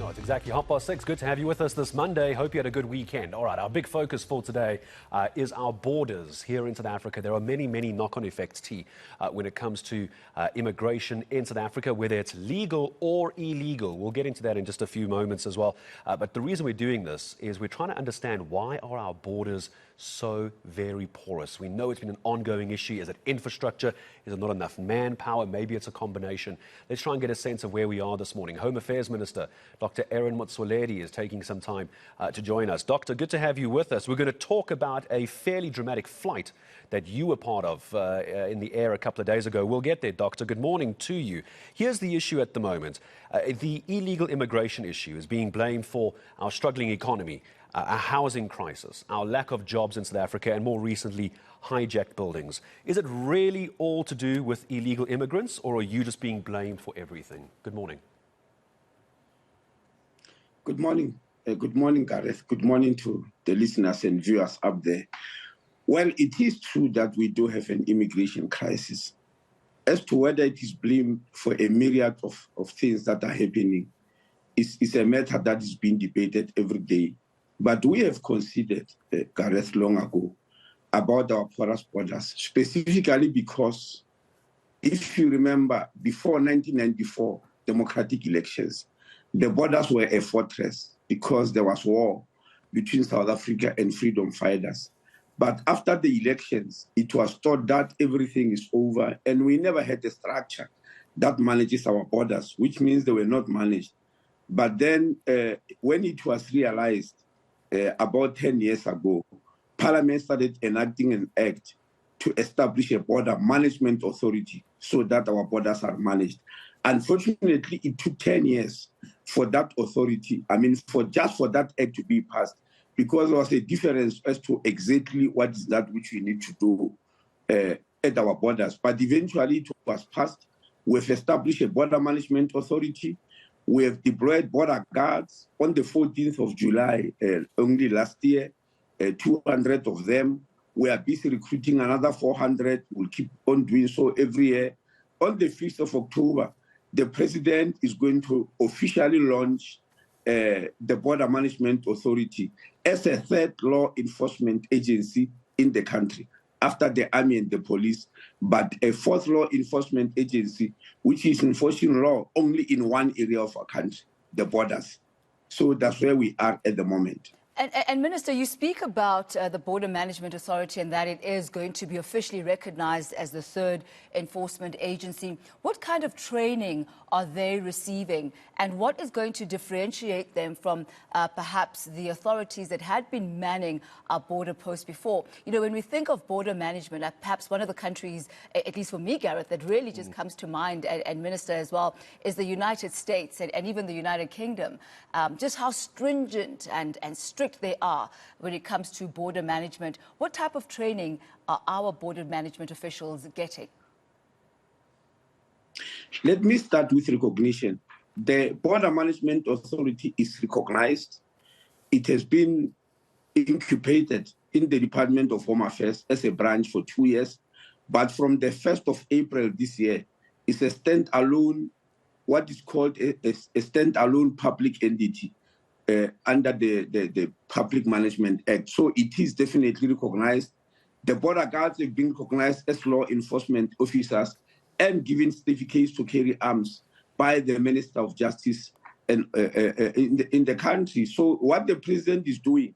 No, it's exactly 6:30. Good to have you with us this Monday. Hope you had a good weekend. All right, our big focus for today is our borders here in South Africa. There are many knock-on effects, when it comes to immigration in South Africa, whether it's legal or illegal. We'll get into that in just a few moments as well. But the reason we're doing this is we're trying to understand, why are our borders so very porous? We know it's been an ongoing issue. Is it infrastructure? Is it not enough manpower? Maybe it's a combination. Let's try and get a sense of where we are this morning. Home Affairs Minister Dr. Aaron Motsoaledi is taking some time to join us. Doctor, good to have you with us. We're going to talk about a fairly dramatic flight that you were part of in the air a couple of days ago. We'll get there, Doctor. Good morning to you. Here's the issue at the moment. The illegal immigration issue is being blamed for our struggling economy, a housing crisis, our lack of jobs in South Africa, and more recently, hijacked buildings. Is it really all to do with illegal immigrants, or are you just being blamed for everything? Good morning. Good morning. Good morning, Gareth. Good morning to the listeners and viewers up there. Well, it is true that we do have an immigration crisis. As to whether it is blamed for a myriad of things that are happening, is a matter that is being debated every day. But we have considered, Gareth, long ago, about our porous borders, specifically because, if you remember, before 1994 democratic elections, the borders were a fortress because there was war between South Africa and freedom fighters. But after the elections, it was thought that everything is over, and we never had a structure that manages our borders, which means they were not managed. But then when it was realized about 10 years ago, Parliament started enacting an act to establish a border management authority so that our borders are managed. Unfortunately, it took 10 years for that authority, for that act to be passed, because there was a difference as to exactly what is that which we need to do at our borders. But eventually it was passed. We've established a border management authority. We have deployed border guards on the 14th of July, only last year, 200 of them. We are busy recruiting another 400. We'll keep on doing so every year. On the 5th of October, the president is going to officially launch the Border Management Authority as a third law enforcement agency in the country, after the army and the police, but a fourth law enforcement agency, which is enforcing law only in one area of our country, the borders. So that's where we are at the moment. And Minister, you speak about the Border Management Authority and that it is going to be officially recognized as the third enforcement agency. What kind of training are they receiving, and what is going to differentiate them from perhaps the authorities that had been manning our border posts before? You know, when we think of border management, perhaps one of the countries, at least for me, Gareth, that really just comes to mind, and Minister as well, is the United States and even the United Kingdom. Just how stringent and strict they are when it comes to border management. What type of training are our border management officials getting? Let me start with recognition. The Border Management Authority is recognized. It has been incubated in the Department of Home Affairs as a branch for 2 years. But from the 1st of April this year, it's a standalone, what is called a standalone public entity under the Public Management Act. So it is definitely recognized. The border guards have been recognized as law enforcement officers and given certificates to carry arms by the Minister of Justice and in the country. So what the president is doing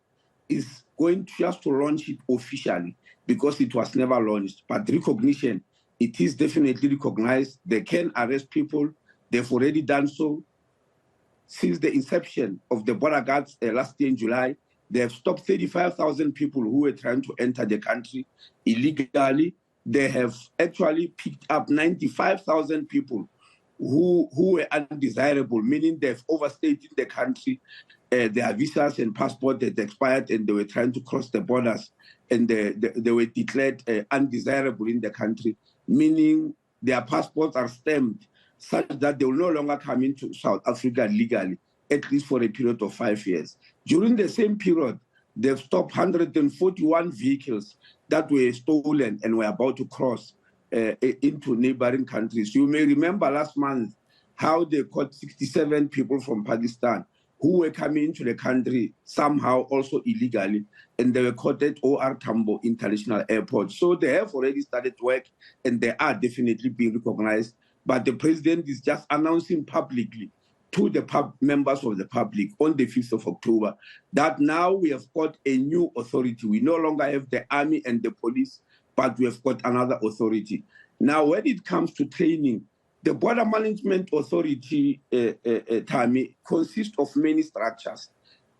is going just to launch it officially, because it was never launched. But recognition, it is definitely recognized. They can arrest people. They've already done so. Since the inception of the border guards last year in July, they have stopped 35,000 people who were trying to enter the country illegally. They have actually picked up 95,000 people who were undesirable, meaning they've overstayed in the country. Their visas and passports had expired, and they were trying to cross the borders, and they were declared undesirable in the country, meaning their passports are stamped such that they will no longer come into South Africa legally, at least for a period of 5 years. During the same period, they've stopped 141 vehicles that were stolen and were about to cross into neighboring countries. You may remember last month how they caught 67 people from Pakistan who were coming into the country somehow also illegally, and they were caught at OR Tambo International Airport. So they have already started work, and they are definitely being recognized. But the president is just announcing publicly to the members of the public on the 5th of October that now we have got a new authority. We no longer have the army and the police, but we have got another authority. Now, when it comes to training, the Border Management Authority, Tami, consists of many structures.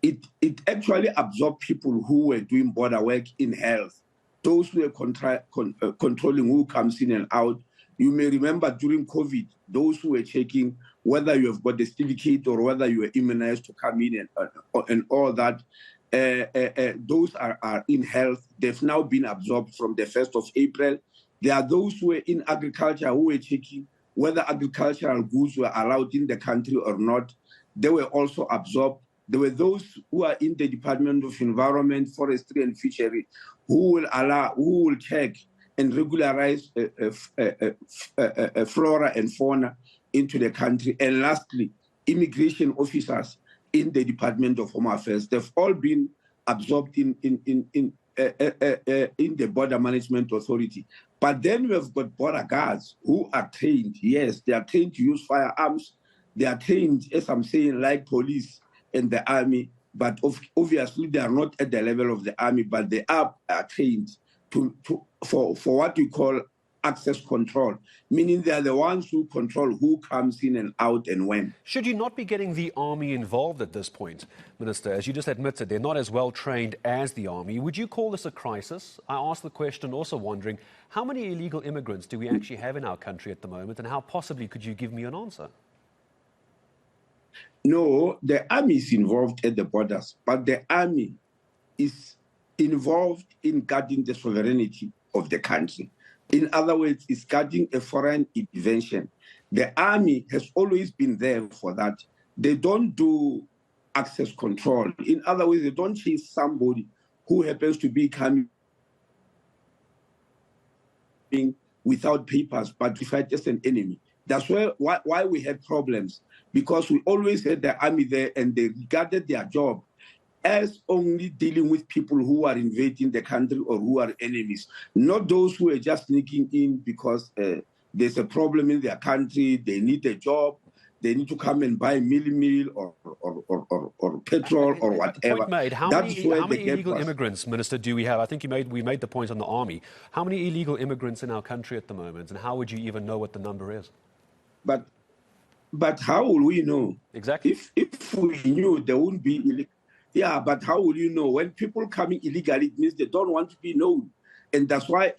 It actually absorbed people who were doing border work in health, those who were controlling who comes in and out. You may remember during COVID, those who were checking whether you have got the certificate or whether you were immunized to come in and all that, those are in health. They've now been absorbed from the 1st of April. There are those who were in agriculture who were checking whether agricultural goods were allowed in the country or not. They were also absorbed. There were those who are in the Department of Environment, Forestry and Fishery who will check and regularize flora and fauna into the country. And lastly, immigration officers in the Department of Home Affairs. They've all been absorbed in the Border Management Authority. But then we have got border guards who are trained. Yes, they are trained to use firearms. They are trained, as I'm saying, like police and the army. But obviously, they are not at the level of the army, but they are trained for what we call access control, meaning they are the ones who control who comes in and out and when. Should you not be getting the army involved at this point, Minister? As you just admitted, they're not as well trained as the army. Would you call this a crisis? I ask the question also wondering, how many illegal immigrants do we actually have in our country at the moment, and how possibly could you give me an answer? No, the army is involved at the borders, but the army is involved in guarding the sovereignty of the country. In other words, it's guarding a foreign intervention. The army has always been there for that. They don't do access control. In other words, they don't chase somebody who happens to be coming without papers, but to fight as an enemy. That's why we had problems, because we always had the army there and they regarded their job as only dealing with people who are invading the country or who are enemies, not those who are just sneaking in because there's a problem in their country, they need a job, they need to come and buy meal or petrol or whatever. Point made. How many illegal immigrants, Minister, do we have? I think we made the point on the army. How many illegal immigrants in our country at the moment, and how would you even know what the number is? But how will we know? Exactly. If we knew, there wouldn't be illegal. Yeah, but how will you know? When people coming illegally, it means they don't want to be known. And that's why,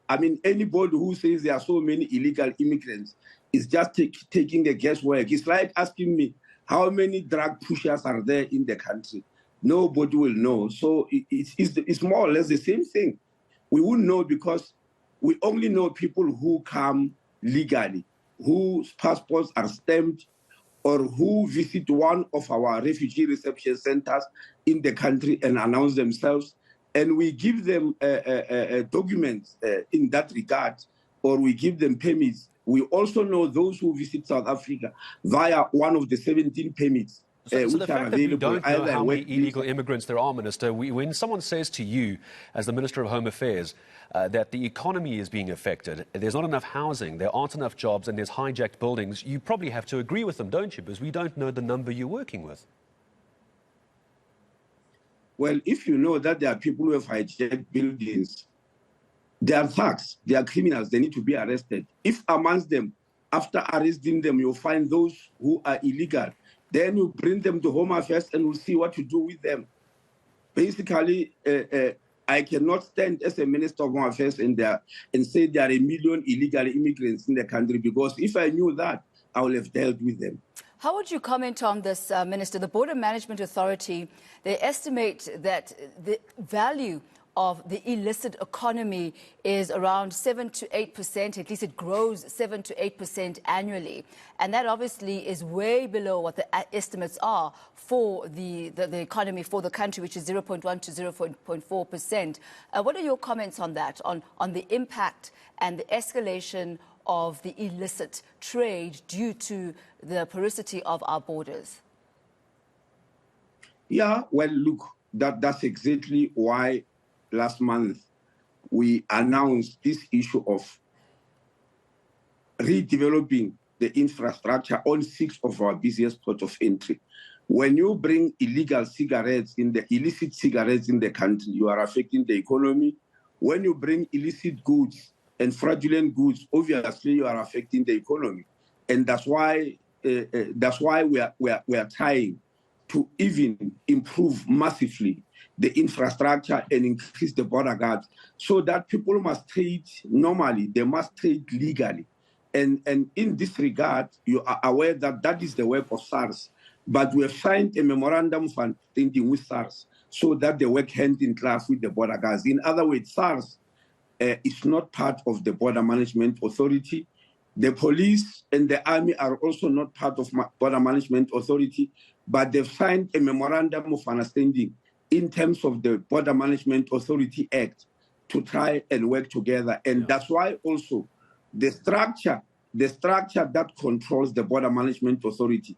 I mean, anybody who says there are so many illegal immigrants is just taking a guesswork. It's like asking me, how many drug pushers are there in the country? Nobody will know. So it's more or less the same thing. We wouldn't know because we only know people who come legally, whose passports are stamped, or who visit one of our refugee reception centers in the country and announce themselves. And we give them documents in that regard, or we give them permits. We also know those who visit South Africa via one of the 17 permits. So the fact that we don't know how many illegal immigrants there are, Minister, when someone says to you, as the Minister of Home Affairs, that the economy is being affected, there's not enough housing, there aren't enough jobs, and there's hijacked buildings, you probably have to agree with them, don't you? Because we don't know the number you're working with. Well, if you know that there are people who have hijacked buildings, they are thugs, they are criminals, they need to be arrested. If amongst them, after arresting them, you find those who are illegal, then you bring them to Home Affairs and we'll see what you do with them. Basically, I cannot stand as a Minister of Home Affairs and say there are 1 million illegal immigrants in the country, because if I knew that, I would have dealt with them. How would you comment on this, Minister? The Border Management Authority, they estimate that the value of the illicit economy is around 7 to 8%, at least it grows 7 to 8% annually. And that obviously is way below what the estimates are for the economy for the country, which is 0.1 to 0.4%. What are your comments on that, on the impact and the escalation of the illicit trade due to the porosity of our borders? Yeah, well, look, that's exactly why last month we announced this issue of redeveloping the infrastructure on 6 of our busiest ports of entry. When you bring illegal cigarettes illicit cigarettes in the country, you are affecting the economy. When you bring illicit goods and fraudulent goods, obviously you are affecting the economy. And that's why we are trying to even improve massively the infrastructure and increase the border guards so that people must trade normally, they must trade legally. And in this regard, you are aware that that is the work of SARS. But we have signed a memorandum of understanding with SARS so that they work hand in glove with the border guards. In other words, SARS is not part of the Border Management Authority. The police and the army are also not part of Border Management Authority, but they've signed a memorandum of understanding in terms of the Border Management Authority Act to try and work together. And that's why also the structure that controls the Border Management Authority,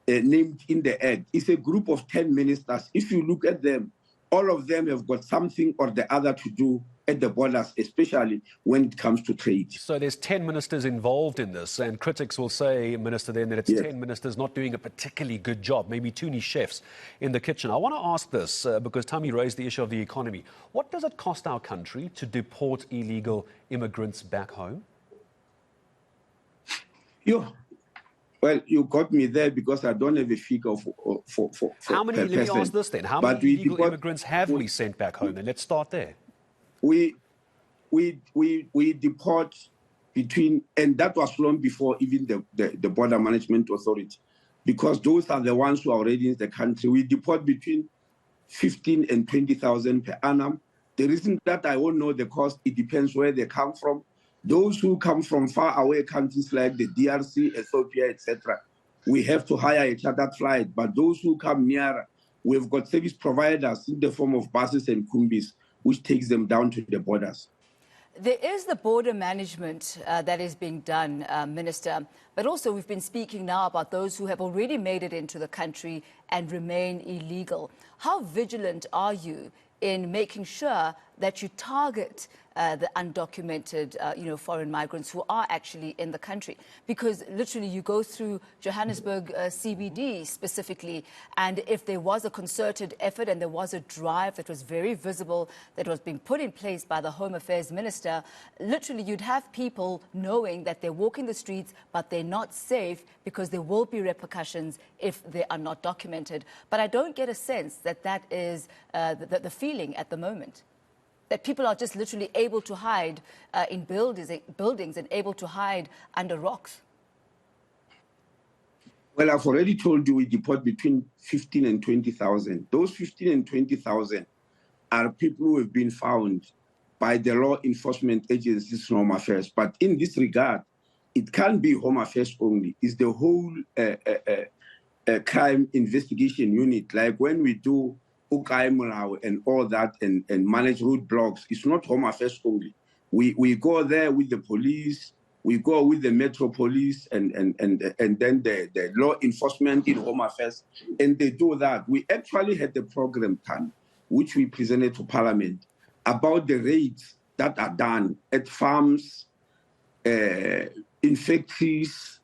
named in the Act, is a group of 10 ministers. If you look at them, all of them have got something or the other to do at the borders, especially when it comes to trade. So there's 10 ministers involved in this, and critics will say, Minister, then that it's 10 ministers not doing a particularly good job, maybe too many chefs in the kitchen. I want to ask this, because Tommy raised the issue of the economy. What does it cost our country to deport illegal immigrants back home? Well, you got me there because I don't have a figure for how many? Let me ask this then: how many illegal immigrants have we sent back home? And let's start there. We deport between, and that was long before even the Border Management Authority, because those are the ones who are already in the country. We deport between 15 and 20,000 per annum. The reason that I won't know the cost, it depends where they come from. Those who come from far away countries like the DRC, Ethiopia, etc., we have to hire a chartered flight. But those who come nearer, we've got service providers in the form of buses and kumbis, which takes them down to the borders. There is the border management that is being done, Minister, but also we've been speaking now about those who have already made it into the country and remain illegal. How vigilant are you in making sure that you target the undocumented, foreign migrants who are actually in the country? Because literally you go through Johannesburg CBD specifically, and if there was a concerted effort and there was a drive that was very visible that was being put in place by the Home Affairs Minister, literally you'd have people knowing that they're walking the streets but they're not safe because there will be repercussions if they are not documented. But I don't get a sense that that is the feeling at the moment, that people are just literally able to hide in buildings and able to hide under rocks. Well, I've already told you we deport between 15 and 20,000. Those 15 and 20,000 are people who have been found by the law enforcement agencies from Home Affairs. But in this regard, it can't be Home Affairs only. It's the whole crime investigation unit. Like when we do and all that and manage roadblocks, it's not Home Affairs only. We go there with the police, we go with the Metro Police and then the law enforcement in Home Affairs, and they do that. We actually had the program done, which we presented to Parliament, about the raids that are done at farms, in factories,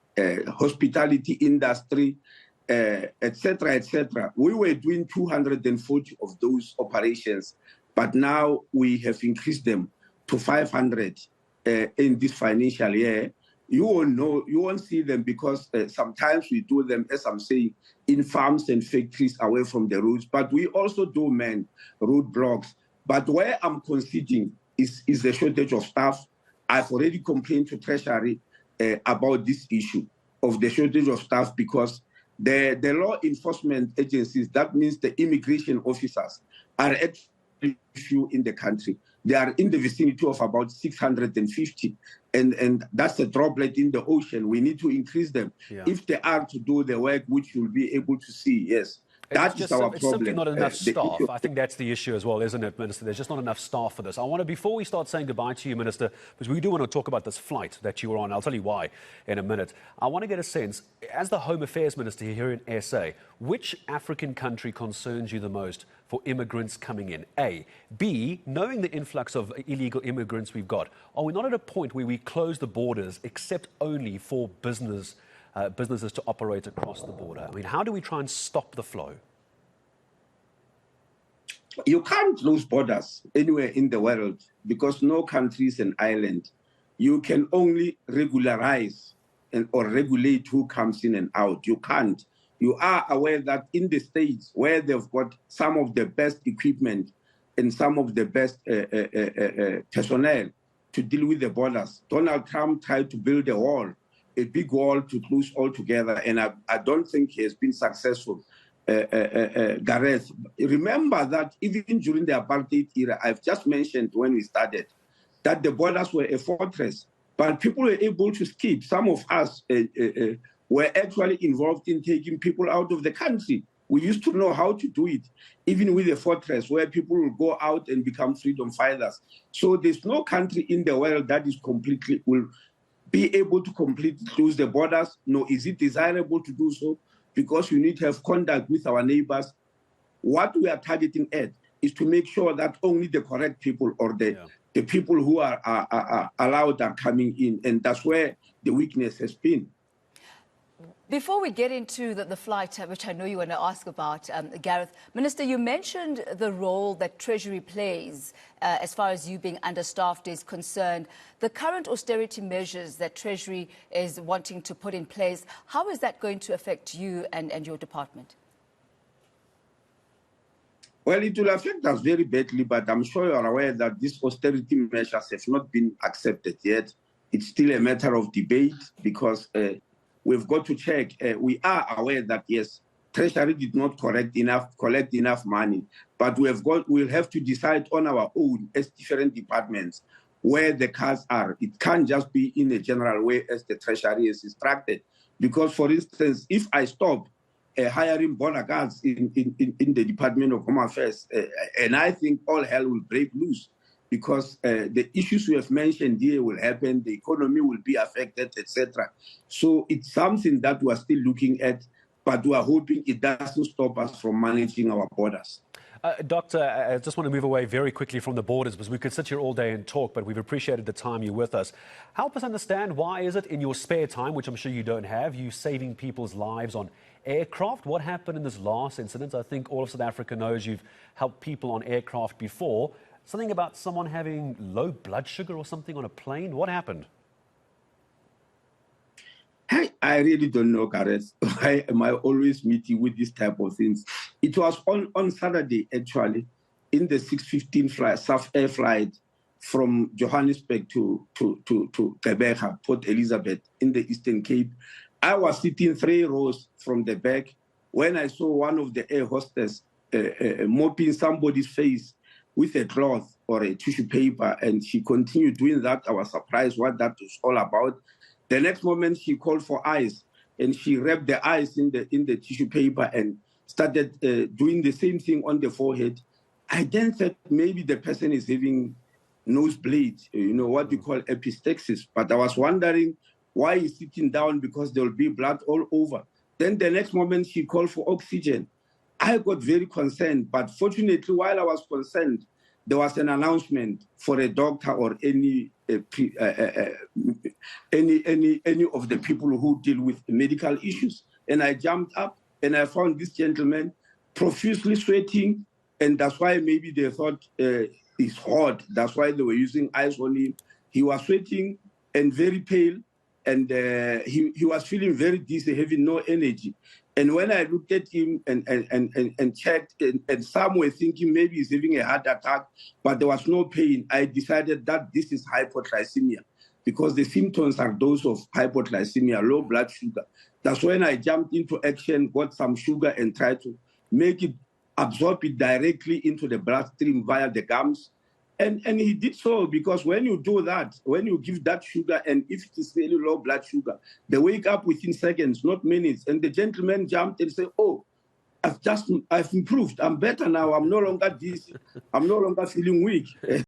hospitality industry, etc., etc. We were doing 240 of those operations, but now we have increased them to 500 in this financial year. You won't know, you won't see them because sometimes we do them, as I'm saying, in farms and factories away from the roads, but we also do man roadblocks. But where I'm conceding is the shortage of staff. I've already complained to Treasury about this issue of the shortage of staff, because the law enforcement agencies, that means the immigration officers, are actually few in the country. They are in the vicinity of about 650, and that's a droplet in the ocean. We need to increase them if they are to do the work, which you'll be able to see, yes. That is our It's simply problem. not enough The issue. staff. I think that's the issue as well, isn't it, Minister? There's just not enough staff for this. I want to, before we start saying goodbye to you, Minister, because we do want to talk about this flight that you were on. I'll tell you why in a minute. I want to get a sense, as the Home Affairs Minister here in SA, which African country concerns you the most for immigrants coming in? A. B, knowing the influx of illegal immigrants we've got, are we not at a point where we close the borders except only for businesses to operate across the border? I mean, how do we try and stop the flow? You can't close borders anywhere in the world because no country is an island. You can only regularize or regulate who comes in and out. You can't. You are aware that in the States where they've got some of the best equipment and some of the best personnel to deal with the borders, Donald Trump tried to build a big wall to close altogether, and I don't think he has been successful. Gareth, remember that even during the apartheid era, I've just mentioned when we started, that the borders were a fortress, but people were able to escape. Some of us were actually involved in taking people out of the country. We used to know how to do it, even with a fortress where people will go out and become freedom fighters. So there's no country in the world that will be able to completely close the borders, nor is it desirable to do so, because we need to have contact with our neighbors. What we are targeting at is to make sure that only the correct people or the people who are allowed are coming in, and that's where the weakness has been. Before we get into the flight, which I know you want to ask about, Gareth, Minister, you mentioned the role that Treasury plays as far as you being understaffed is concerned. The current austerity measures that Treasury is wanting to put in place, how is that going to affect you and your department? Well, it will affect us very badly, but I'm sure you're aware that these austerity measures have not been accepted yet. It's still a matter of debate because we've got to check. We are aware that, yes, Treasury did not collect enough money, but we'll have to decide on our own as different departments where the cuts are. It can't just be in a general way as the Treasury is instructed. Because, for instance, if I stop hiring border guards in the Department of Home Affairs, and I think all hell will break loose, because the issues we have mentioned here will happen, the economy will be affected, etc. So it's something that we are still looking at, but we are hoping it doesn't stop us from managing our borders. Doctor, I just want to move away very quickly from the borders, because we could sit here all day and talk, but we've appreciated the time you're with us. Help us understand, why is it in your spare time, which I'm sure you don't have, you saving people's lives on aircraft? What happened in this last incident? I think all of South Africa knows you've helped people on aircraft before. Something about someone having low blood sugar or something on a plane. What happened? I really don't know, Gareth. Why am I always meeting with this type of things? It was on Saturday, actually, in the 6:15 flight, South Air flight from Johannesburg to Gqeberha, Port Elizabeth, in the Eastern Cape. I was sitting 3 rows from the back when I saw one of the air hostess mopping somebody's face with a cloth or a tissue paper, and she continued doing that. I was surprised what that was all about. The next moment, she called for ice, and she wrapped the ice in the tissue paper and started doing the same thing on the forehead. I then thought maybe the person is having nosebleed, what we call epistaxis. But I was wondering why he's sitting down, because there will be blood all over. Then the next moment, she called for oxygen. I got very concerned, but fortunately, while I was concerned, there was an announcement for a doctor or any of the people who deal with medical issues. And I jumped up and I found this gentleman profusely sweating, and that's why maybe they thought he's hot. That's why they were using ice on him. He was sweating and very pale, and he was feeling very dizzy, having no energy. And when I looked at him and checked, and some were thinking maybe he's having a heart attack, but there was no pain, I decided that this is hypoglycemia, because the symptoms are those of hypoglycemia, low blood sugar. That's when I jumped into action, got some sugar, and tried to make it absorb it directly into the bloodstream via the gums. And he did so, because when you do that, when you give that sugar, and if it is really low blood sugar, they wake up within seconds, not minutes. And the gentleman jumped and said, "Oh, I've improved. I'm better now. I'm no longer dizzy. I'm no longer feeling weak.